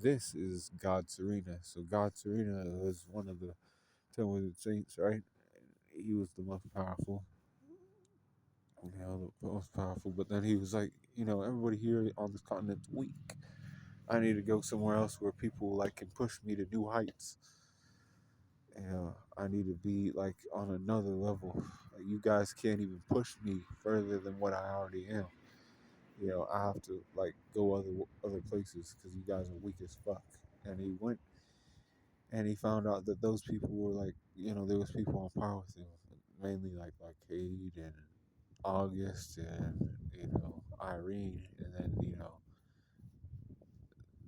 this is God Serena. So God Serena was one of the 10 wizard saints, right? He was the most powerful, the most powerful. But then he was like, everybody here on this continent's weak. I need to go somewhere else where people like can push me to new heights. I need to be like on another level. Like, you guys can't even push me further than what I already am. I have to like go other places because you guys are weak as fuck. And he went and he found out that those people were like, there was people on par with him, mainly like Cade and August and Irene, and then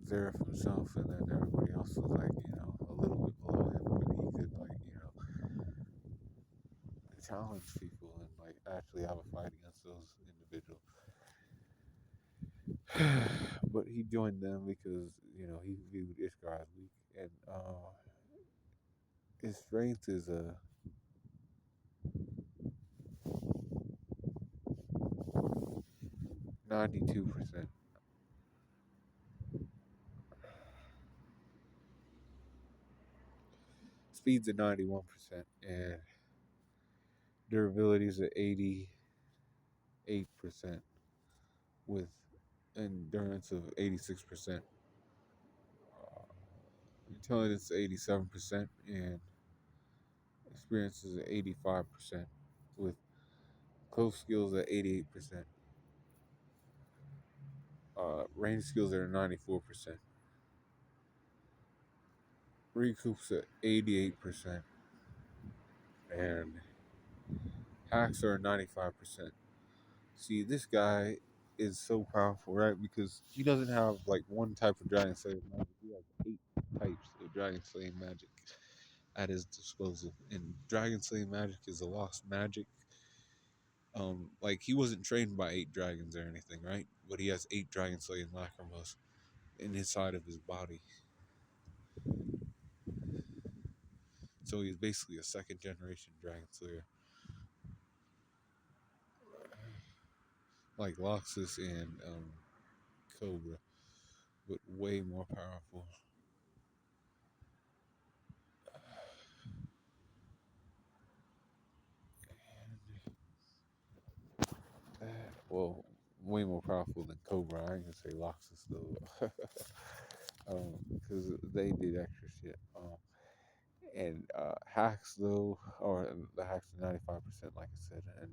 Zareth himself, and then everybody else was like a little bit below him, but he could like challenge people and like actually have a fight against those individuals. But he joined them because he viewed Ishgar as weak, and his strength is 92%. Speed's at 91%, and durability is at 88%, with endurance of 86%. Intelligence 87%, and experience is at 85%, with close skills at 88%. Range skills are 94%. Recoups at 88%, and hacks are 95%. See, this guy is so powerful, right? Because he doesn't have like one type of dragon slaying magic. He has 8 types of dragon slaying magic at his disposal. And dragon slaying magic is a lost magic. Like he wasn't trained by 8 dragons or anything, right? But he has 8 dragon slaying lacrimos in his side of his body. So he's basically a second generation dragon slayer. Like Loxus and Cobra, but way more powerful. Well, way more powerful than Cobra. I ain't gonna say Loxus though, because they did extra shit. And hacks though, or the hacks are 95%, like I said, and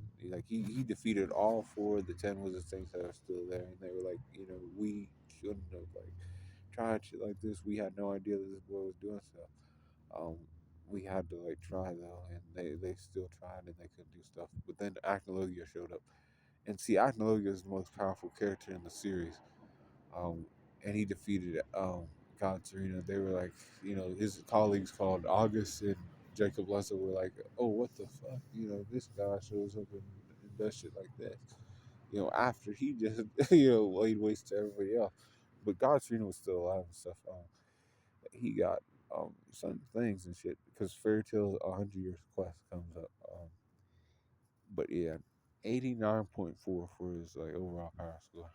he defeated all 4 of the 10 wizard things that are still there, and they were like, we shouldn't have like tried shit like this. We had no idea that this boy was doing stuff. Um, we had to like try though, and they still tried and they couldn't do stuff. But then Acnologia showed up. And see, Agnologia is the most powerful character in the series. Um, and he defeated God Serena. They were like, his colleagues called August and Jacob Lesser were like, oh, what the fuck? This guy shows up and does shit like this. After he just, laid waste to everybody else. But God Serena was still alive and stuff. He got some things and shit because Fairy Tale 100 Years Quest comes up. But yeah, 89.4 for his like overall power score.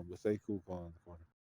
But stay cool, call in the corner.